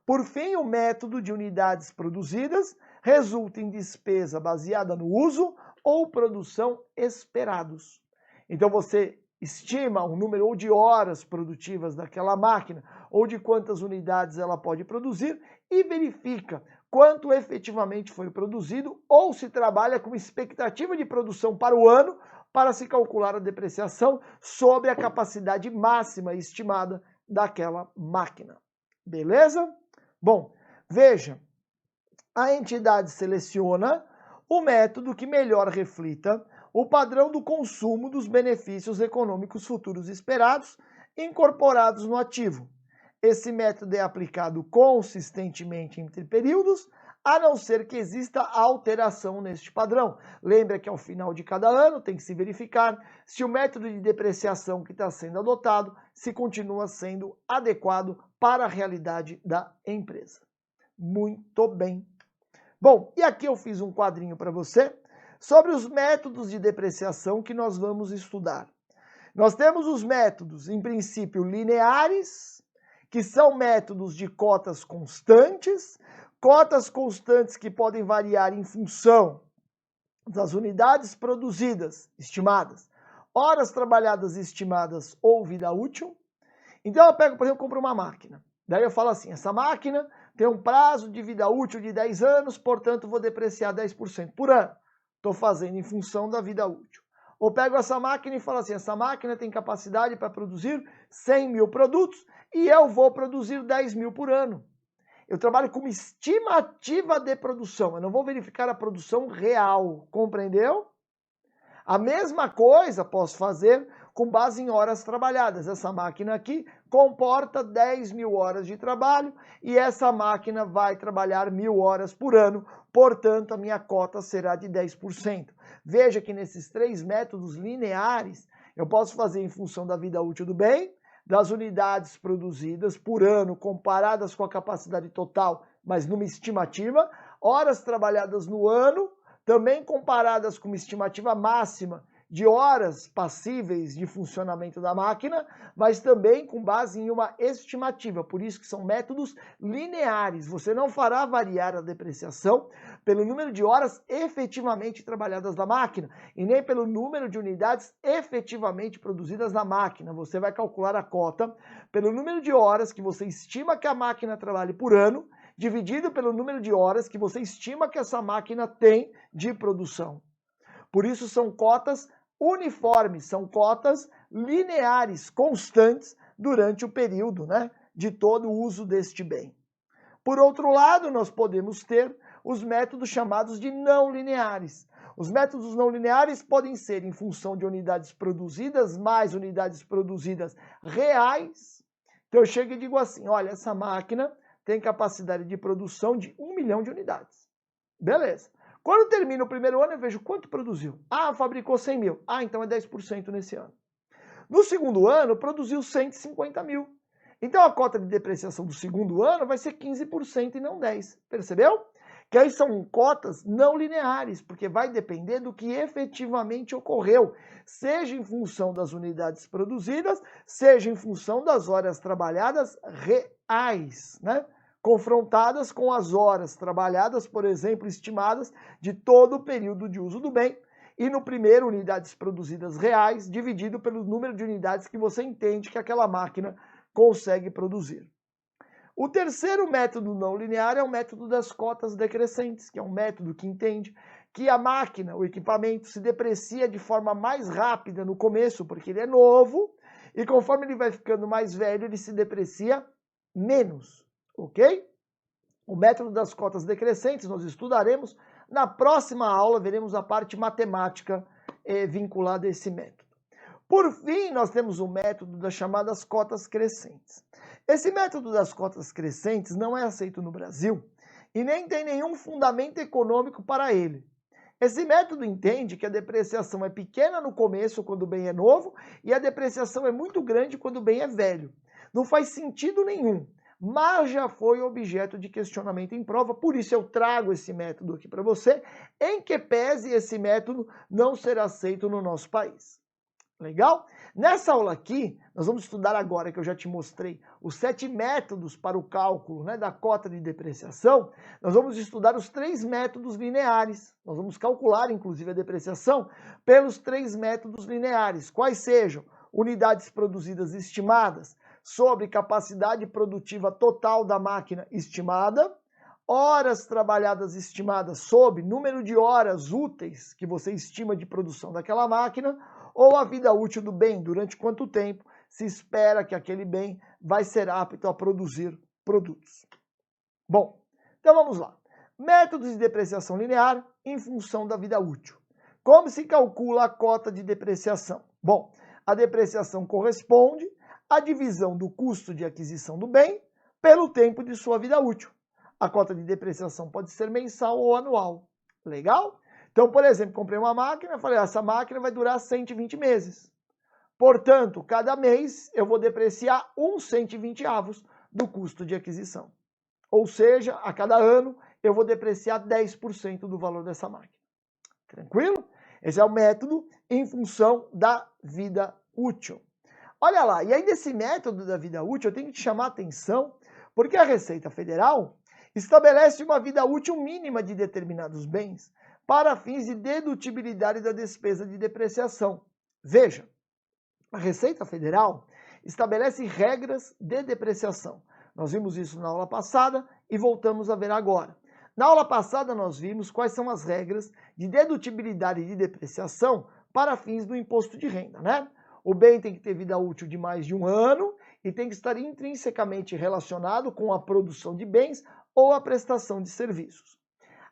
Por fim, o método de unidades produzidas resulta em despesa baseada no uso ou produção esperados. Então você estima o número ou de horas produtivas daquela máquina ou de quantas unidades ela pode produzir e verifica quanto efetivamente foi produzido ou se trabalha com expectativa de produção para o ano para se calcular a depreciação sobre a capacidade máxima estimada daquela máquina. Beleza? Bom, veja, a entidade seleciona o método que melhor reflita o padrão do consumo dos benefícios econômicos futuros esperados incorporados no ativo. Esse método é aplicado consistentemente entre períodos, a não ser que exista alteração neste padrão. Lembra que ao final de cada ano tem que se verificar se o método de depreciação que está sendo adotado se continua sendo adequado para a realidade da empresa. Muito bem. Bom, e aqui eu fiz um quadrinho para você sobre os métodos de depreciação que nós vamos estudar. Nós temos os métodos, em princípio, lineares, que são métodos de cotas constantes que podem variar em função das unidades produzidas estimadas, horas trabalhadas estimadas ou vida útil. Então eu pego, por exemplo, compro uma máquina. Daí eu falo assim, essa máquina tem um prazo de vida útil de 10 anos, portanto vou depreciar 10% por ano. Estou fazendo em função da vida útil. Ou pego essa máquina e falo assim, essa máquina tem capacidade para produzir 100 mil produtos e eu vou produzir 10 mil por ano. Eu trabalho com estimativa de produção, eu não vou verificar a produção real, compreendeu? A mesma coisa posso fazer com base em horas trabalhadas. Essa máquina aqui comporta 10 mil horas de trabalho e essa máquina vai trabalhar 1000 horas por ano, portanto a minha cota será de 10%. Veja que nesses três métodos lineares eu posso fazer em função da vida útil do bem, das unidades produzidas por ano comparadas com a capacidade total, mas numa estimativa, horas trabalhadas no ano, também comparadas com uma estimativa máxima de horas passíveis de funcionamento da máquina, mas também com base em uma estimativa. Por isso que são métodos lineares. Você não fará variar a depreciação pelo número de horas efetivamente trabalhadas na máquina e nem pelo número de unidades efetivamente produzidas na máquina. Você vai calcular a cota pelo número de horas que você estima que a máquina trabalhe por ano, dividido pelo número de horas que você estima que essa máquina tem de produção. Por isso são cotas uniformes, são cotas lineares, constantes durante o período, de todo o uso deste bem. Por outro lado, nós podemos ter os métodos chamados de não lineares. Os métodos não lineares podem ser em função de unidades produzidas mais unidades produzidas reais. Então eu chego e digo assim, olha, essa máquina tem capacidade de produção de 1 milhão de unidades. Beleza. Quando termina o primeiro ano, eu vejo quanto produziu. Ah, fabricou 100 mil. Ah, então é 10% nesse ano. No segundo ano, produziu 150 mil. Então a cota de depreciação do segundo ano vai ser 15% e não 10%. Percebeu? Que aí são cotas não lineares, porque vai depender do que efetivamente ocorreu, seja em função das unidades produzidas, seja em função das horas trabalhadas reais, né? Confrontadas com as horas trabalhadas, por exemplo, estimadas de todo o período de uso do bem, e no primeiro, unidades produzidas reais, dividido pelo número de unidades que você entende que aquela máquina consegue produzir. O terceiro método não linear é o método das cotas decrescentes, que é um método que entende que a máquina, o equipamento, se deprecia de forma mais rápida no começo, porque ele é novo, e conforme ele vai ficando mais velho, ele se deprecia menos, ok? O método das cotas decrescentes nós estudaremos. Na próxima aula, veremos a parte matemática vinculada a esse método. Por fim, nós temos o método das chamadas cotas crescentes. Esse método das cotas crescentes não é aceito no Brasil e nem tem nenhum fundamento econômico para ele. Esse método entende que a depreciação é pequena no começo, quando o bem é novo, e a depreciação é muito grande quando o bem é velho. Não faz sentido nenhum, mas já foi objeto de questionamento em prova, por isso eu trago esse método aqui para você, em que pese esse método não ser aceito no nosso país. Legal? Nessa aula aqui, nós vamos estudar agora, que eu já te mostrei, os 7 métodos para o cálculo, né, da cota de depreciação. Nós vamos estudar os 3 métodos lineares. Nós vamos calcular, inclusive, a depreciação pelos 3 métodos lineares. Quais sejam? Unidades produzidas estimadas sobre capacidade produtiva total da máquina estimada, horas trabalhadas estimadas sobre número de horas úteis que você estima de produção daquela máquina, ou a vida útil do bem, durante quanto tempo se espera que aquele bem vai ser apto a produzir produtos. Bom, então vamos lá. Métodos de depreciação linear em função da vida útil. Como se calcula a cota de depreciação? Bom, a depreciação corresponde à divisão do custo de aquisição do bem pelo tempo de sua vida útil. A cota de depreciação pode ser mensal ou anual. Legal? Então, por exemplo, comprei uma máquina, falei, essa máquina vai durar 120 meses. Portanto, cada mês eu vou depreciar 1/120 do custo de aquisição. Ou seja, a cada ano eu vou depreciar 10% do valor dessa máquina. Tranquilo? Esse é o método em função da vida útil. Olha lá, e aí desse método da vida útil eu tenho que te chamar a atenção, porque a Receita Federal estabelece uma vida útil mínima de determinados bens para fins de dedutibilidade da despesa de depreciação. Veja, a Receita Federal estabelece regras de depreciação. Nós vimos isso na aula passada e voltamos a ver agora. Na aula passada nós vimos quais são as regras de dedutibilidade de depreciação para fins do imposto de renda, né? O bem tem que ter vida útil de mais de 1 ano e tem que estar intrinsecamente relacionado com a produção de bens ou a prestação de serviços.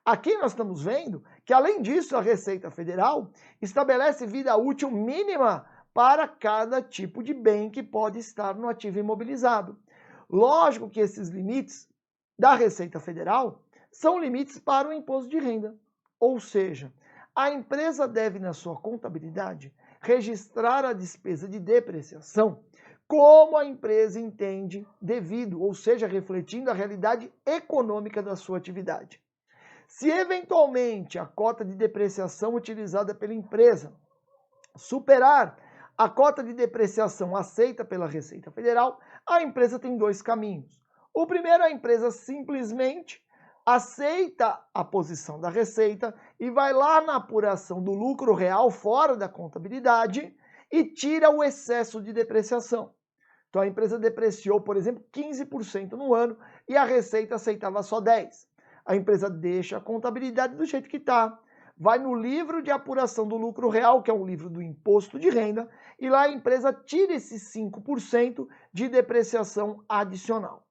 Aqui nós estamos vendo que, além disso, a Receita Federal estabelece vida útil mínima para cada tipo de bem que pode estar no ativo imobilizado. Lógico que esses limites da Receita Federal são limites para o imposto de renda. Ou seja, a empresa deve, na sua contabilidade, registrar a despesa de depreciação como a empresa entende devido, ou seja, refletindo a realidade econômica da sua atividade. Se eventualmente a cota de depreciação utilizada pela empresa superar a cota de depreciação aceita pela Receita Federal, a empresa tem 2 caminhos. O primeiro, a empresa simplesmente aceita a posição da Receita e vai lá na apuração do lucro real fora da contabilidade e tira o excesso de depreciação. Então a empresa depreciou, por exemplo, 15% no ano e a Receita aceitava só 10%. A empresa deixa a contabilidade do jeito que está, vai no livro de apuração do lucro real, que é um livro do imposto de renda, e lá a empresa tira esses 5% de depreciação adicional.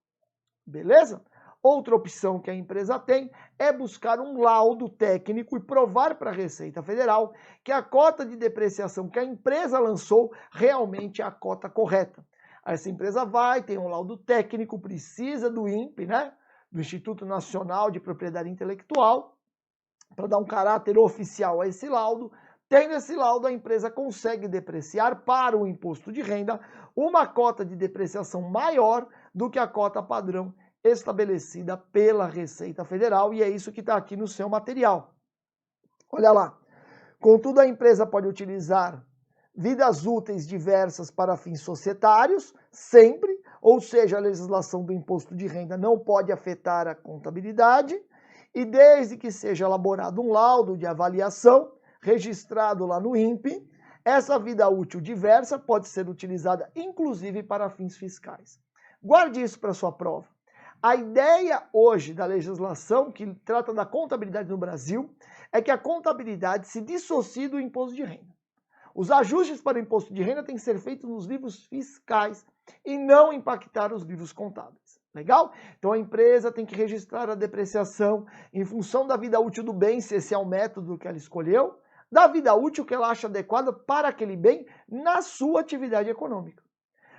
Beleza? Outra opção que a empresa tem é buscar um laudo técnico e provar para a Receita Federal que a cota de depreciação que a empresa lançou realmente é a cota correta. Essa empresa vai, tem um laudo técnico, precisa do INPE, né? Do Instituto Nacional de Propriedade Intelectual, para dar um caráter oficial a esse laudo. Tendo esse laudo, a empresa consegue depreciar para o imposto de renda uma cota de depreciação maior do que a cota padrão estabelecida pela Receita Federal, e é isso que está aqui no seu material. Olha lá. Contudo, a empresa pode utilizar vidas úteis diversas para fins societários, sempre, ou seja, a legislação do imposto de renda não pode afetar a contabilidade, e desde que seja elaborado um laudo de avaliação, registrado lá no INPE, essa vida útil diversa pode ser utilizada inclusive para fins fiscais. Guarde isso para sua prova. A ideia hoje da legislação que trata da contabilidade no Brasil é que a contabilidade se dissocie do imposto de renda. Os ajustes para o imposto de renda têm que ser feitos nos livros fiscais e não impactar os livros contábeis. Legal? Então a empresa tem que registrar a depreciação em função da vida útil do bem, se esse é o método que ela escolheu, da vida útil que ela acha adequada para aquele bem na sua atividade econômica.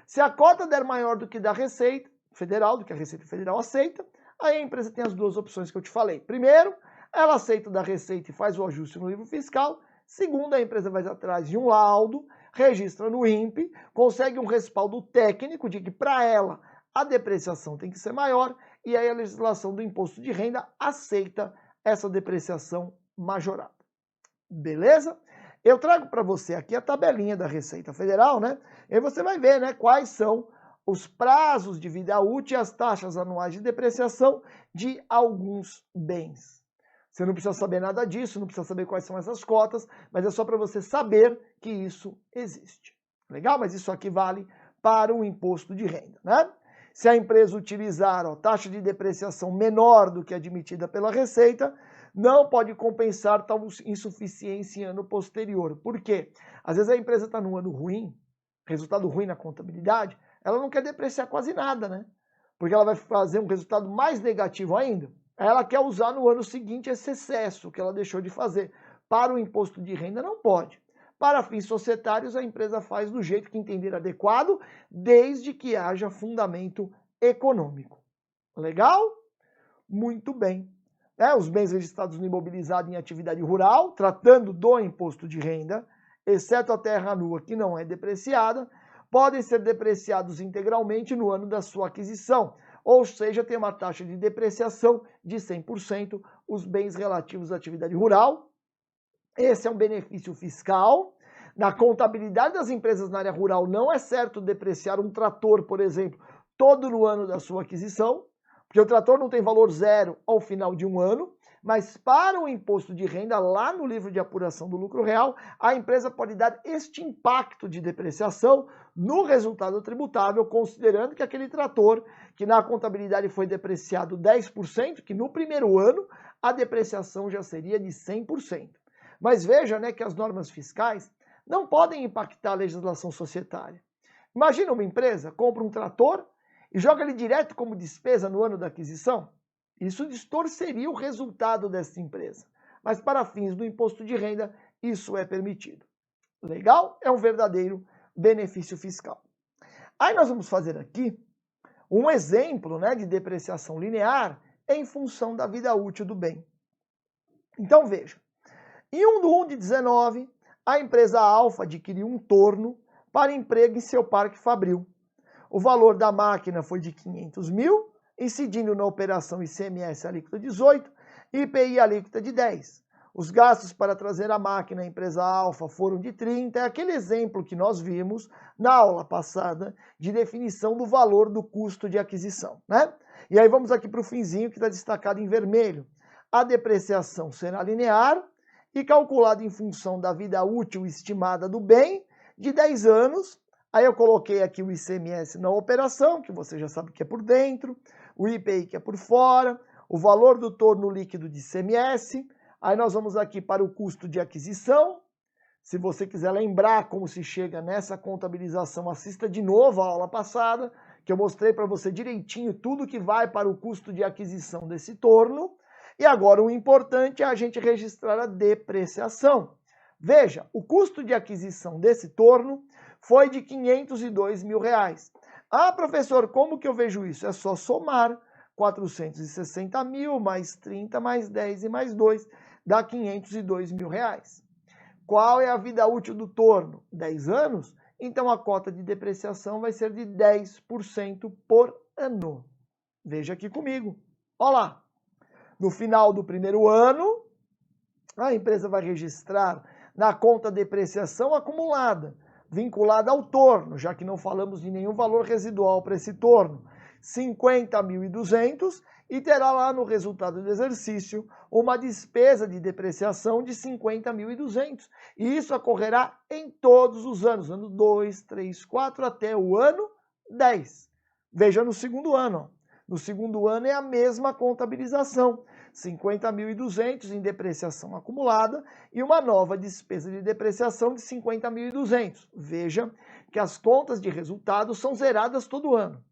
Se a cota der maior do que da Receita Federal, do que a Receita Federal aceita, aí a empresa tem as duas opções que eu te falei. Primeiro, ela aceita da Receita e faz o ajuste no livro fiscal. Segundo, a empresa vai atrás de um laudo, registra no INPE, consegue um respaldo técnico de que para ela a depreciação tem que ser maior, e aí a legislação do imposto de renda aceita essa depreciação majorada. Beleza? Eu trago para você aqui a tabelinha da Receita Federal, né? E aí você vai ver, né, quais são os prazos de vida útil e as taxas anuais de depreciação de alguns bens. Você não precisa saber nada disso, não precisa saber quais são essas cotas, mas é só para você saber que isso existe. Legal? Mas isso aqui vale para o imposto de renda, né? Se a empresa utilizar taxa de depreciação menor do que admitida pela Receita, não pode compensar tal insuficiência em ano posterior. Por quê? Às vezes a empresa está num ano ruim, resultado ruim na contabilidade, ela não quer depreciar quase nada, né? Porque ela vai fazer um resultado mais negativo ainda. Ela quer usar no ano seguinte esse excesso que ela deixou de fazer. Para o imposto de renda não pode. Para fins societários, a empresa faz do jeito que entender adequado, desde que haja fundamento econômico. Legal? Muito bem. Os bens registrados no imobilizado em atividade rural, tratando do imposto de renda, exceto a terra nua que não é depreciada, podem ser depreciados integralmente no ano da sua aquisição, ou seja, tem uma taxa de depreciação de 100% os bens relativos à atividade rural. Esse é um benefício fiscal. Na contabilidade das empresas na área rural, não é certo depreciar um trator, por exemplo, todo no ano da sua aquisição, porque o trator não tem valor zero ao final de um ano, mas para o imposto de renda, lá no livro de apuração do lucro real, a empresa pode dar este impacto de depreciação no resultado tributável, considerando que aquele trator, que na contabilidade foi depreciado 10%, que no primeiro ano a depreciação já seria de 100%. Mas veja, né, que as normas fiscais não podem impactar a legislação societária. Imagina uma empresa compra um trator e joga ele direto como despesa no ano da aquisição. Isso distorceria o resultado dessa empresa. Mas para fins do imposto de renda, isso é permitido. Legal? É um verdadeiro benefício fiscal. Aí nós vamos fazer aqui um exemplo, né, de depreciação linear em função da vida útil do bem. Então veja, em 1 de 1 de 19, a empresa Alfa adquiriu um torno para emprego em seu parque fabril. O valor da máquina foi de 500 mil, incidindo na operação ICMS alíquota 18 e IPI alíquota de 10. Os gastos para trazer a máquina à empresa Alfa foram de 30, é aquele exemplo que nós vimos na aula passada de definição do valor do custo de aquisição, né? E aí vamos aqui para o finzinho que está destacado em vermelho. A depreciação será linear e calculada em função da vida útil estimada do bem de 10 anos. Aí eu coloquei aqui o ICMS na operação, que você já sabe que é por dentro, o IPI que é por fora, o valor do torno líquido de ICMS. Aí nós vamos aqui para o custo de aquisição. Se você quiser lembrar como se chega nessa contabilização, assista de novo a aula passada, que eu mostrei para você direitinho tudo que vai para o custo de aquisição desse torno. E agora o importante é a gente registrar a depreciação. Veja, o custo de aquisição desse torno foi de R$ 502 mil. Ah, professor, como que eu vejo isso? É só somar 460 mil, mais 30, mais 10 e mais 2, dá 502 mil reais. Qual é a vida útil do torno? 10 anos? Então a cota de depreciação vai ser de 10% por ano. Veja aqui comigo. Olha lá. No final do primeiro ano, a empresa vai registrar na conta depreciação acumulada, vinculada ao torno, já que não falamos de nenhum valor residual para esse torno, 50.200, e terá lá no resultado do exercício uma despesa de depreciação de 50.200. E isso ocorrerá em todos os anos, ano 2, 3, 4 até o ano 10. Veja no segundo ano. No segundo ano é a mesma contabilização, 50.200 em depreciação acumulada e uma nova despesa de depreciação de 50.200. Veja que as contas de resultado são zeradas todo ano.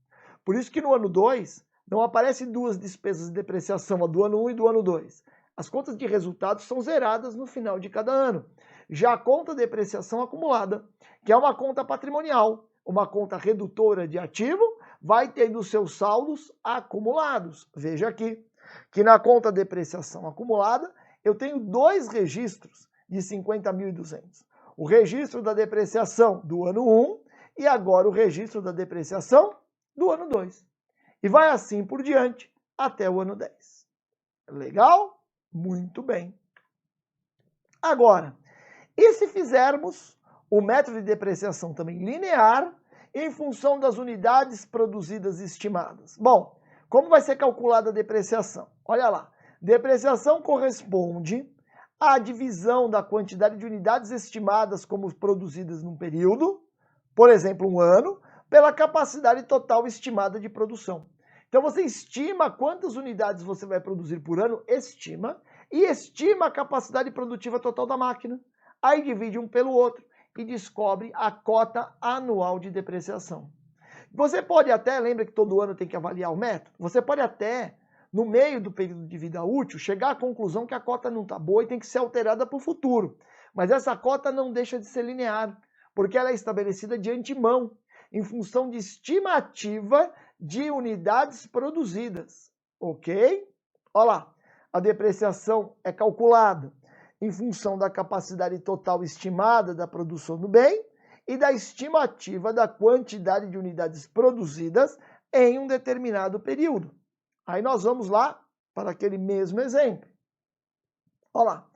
Por isso que no ano 2 não aparecem duas despesas de depreciação, a do ano 1 e do ano 2. As contas de resultado são zeradas no final de cada ano. Já a conta de depreciação acumulada, que é uma conta patrimonial, uma conta redutora de ativo, vai tendo seus saldos acumulados. Veja aqui que na conta de depreciação acumulada, eu tenho dois registros de 50.200. O registro da depreciação do ano 1 e agora o registro da depreciação do ano 2. E vai assim por diante até o ano 10. Legal? Muito bem. Agora, e se fizermos o método de depreciação também linear em função das unidades produzidas estimadas? Bom, como vai ser calculada a depreciação? Olha lá, depreciação corresponde à divisão da quantidade de unidades estimadas como produzidas num período, por exemplo, um ano, pela capacidade total estimada de produção. Então você estima quantas unidades você vai produzir por ano, estima, e estima a capacidade produtiva total da máquina. Aí divide um pelo outro e descobre a cota anual de depreciação. Você pode até, lembra que todo ano tem que avaliar o método? Você pode até, no meio do período de vida útil, chegar à conclusão que a cota não está boa e tem que ser alterada para o futuro. Mas essa cota não deixa de ser linear, porque ela é estabelecida de antemão, em função de estimativa de unidades produzidas. Ok? Olha lá, a depreciação é calculada em função da capacidade total estimada da produção do bem e da estimativa da quantidade de unidades produzidas em um determinado período. Aí nós vamos lá para aquele mesmo exemplo. Olha lá.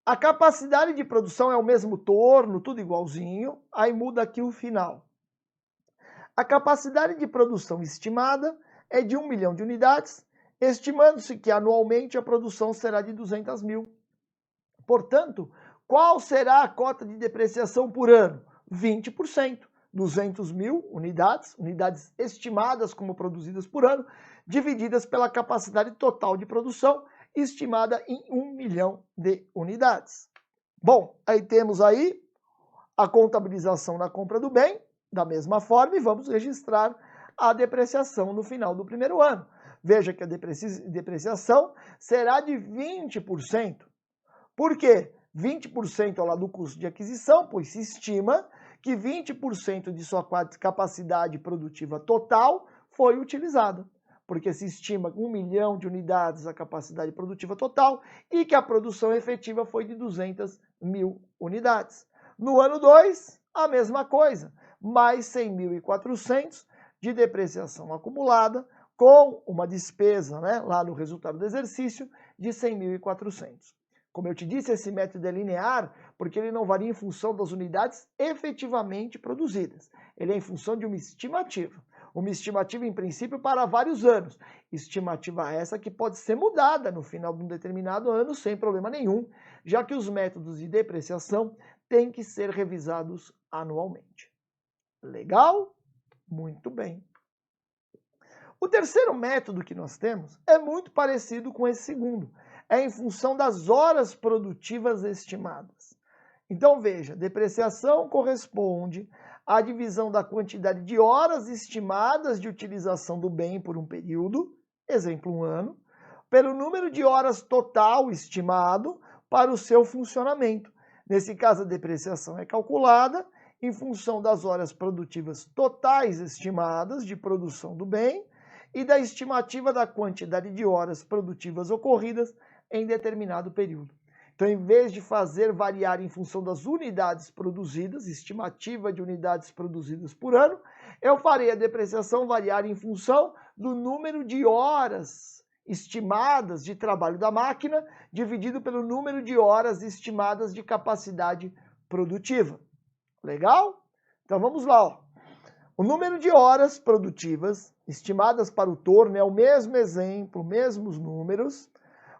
A capacidade de produção é o mesmo torno, tudo igualzinho, aí muda aqui o final. A capacidade de produção estimada é de 1 milhão de unidades, estimando-se que anualmente a produção será de 200 mil. Portanto, qual será a cota de depreciação por ano? 20%. 200 mil unidades, unidades estimadas como produzidas por ano, divididas pela capacidade total de produção, estimada em 1 milhão de unidades. Bom, aí temos aí a contabilização na compra do bem, da mesma forma, e vamos registrar a depreciação no final do primeiro ano. Veja que a depreciação será de 20%. Por quê? 20% ao lado do custo de aquisição, pois se estima que 20% de sua capacidade produtiva total foi utilizada. Porque se estima 1 milhão de unidades a capacidade produtiva total e que a produção efetiva foi de 200 mil unidades. No ano 2, a mesma coisa, mais 100.400 de depreciação acumulada, com uma despesa, lá no resultado do exercício, de 100.400. Como eu te disse, esse método é linear porque ele não varia em função das unidades efetivamente produzidas. Ele é em função de uma estimativa. Uma estimativa, em princípio, para vários anos. Estimativa essa que pode ser mudada no final de um determinado ano sem problema nenhum, já que os métodos de depreciação têm que ser revisados anualmente. Legal? Muito bem. O terceiro método que nós temos é muito parecido com esse segundo. É em função das horas produtivas estimadas. Então veja, depreciação corresponde a divisão da quantidade de horas estimadas de utilização do bem por um período, exemplo, 1 ano, pelo número de horas total estimado para o seu funcionamento. Nesse caso, a depreciação é calculada em função das horas produtivas totais estimadas de produção do bem e da estimativa da quantidade de horas produtivas ocorridas em determinado período. Então, em vez de fazer variar em função das unidades produzidas, estimativa de unidades produzidas por ano, eu farei a depreciação variar em função do número de horas estimadas de trabalho da máquina, dividido pelo número de horas estimadas de capacidade produtiva. Legal? Então vamos lá. Ó. O número de horas produtivas estimadas para o torno é o mesmo exemplo, mesmos números.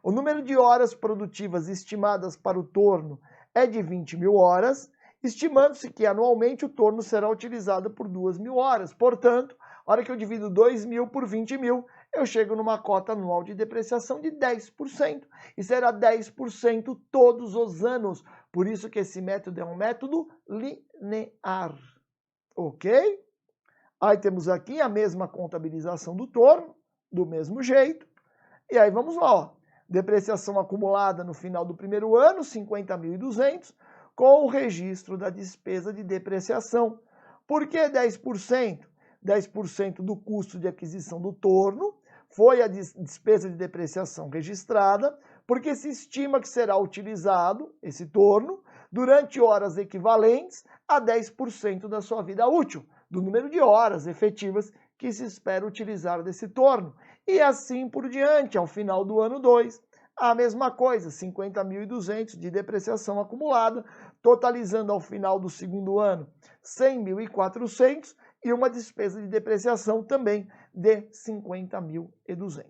O número de horas produtivas estimadas para o torno é de 20.000 horas, estimando-se que anualmente o torno será utilizado por 2.000 horas. Portanto, a hora que eu divido 2.000 por 20.000, eu chego numa cota anual de depreciação de 10%. E será 10% todos os anos. Por isso que esse método é um método linear. Ok? Aí temos aqui a mesma contabilização do torno, do mesmo jeito. E aí vamos lá, ó. Depreciação acumulada no final do primeiro ano, 50.200, com o registro da despesa de depreciação. Por que 10%? 10% do custo de aquisição do torno foi a despesa de depreciação registrada, porque se estima que será utilizado esse torno durante horas equivalentes a 10% da sua vida útil, do número de horas efetivas que se espera utilizar desse torno. E assim por diante, ao final do ano 2, a mesma coisa, 50.200 de depreciação acumulada, totalizando ao final do segundo ano 100.400 e uma despesa de depreciação também de 50.200.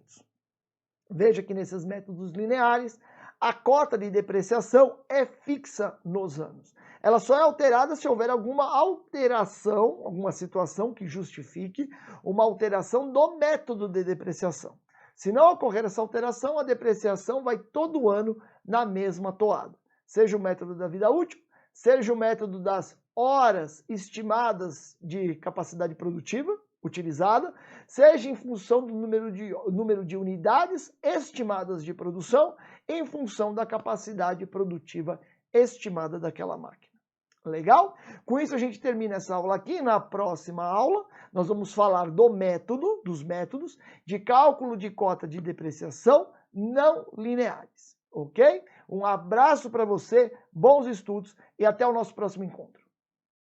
Veja que nesses métodos lineares, a cota de depreciação é fixa nos anos. Ela só é alterada se houver alguma alteração, alguma situação que justifique uma alteração do método de depreciação. Se não ocorrer essa alteração, a depreciação vai todo ano na mesma toada. Seja o método da vida útil, seja o método das horas estimadas de capacidade produtiva utilizada, seja em função do número de unidades estimadas de produção, em função da capacidade produtiva estimada daquela máquina. Legal? Com isso a gente termina essa aula aqui. Na próxima aula nós vamos falar do método, dos métodos de cálculo de cota de depreciação não lineares. Ok? Um abraço para você, bons estudos e até o nosso próximo encontro.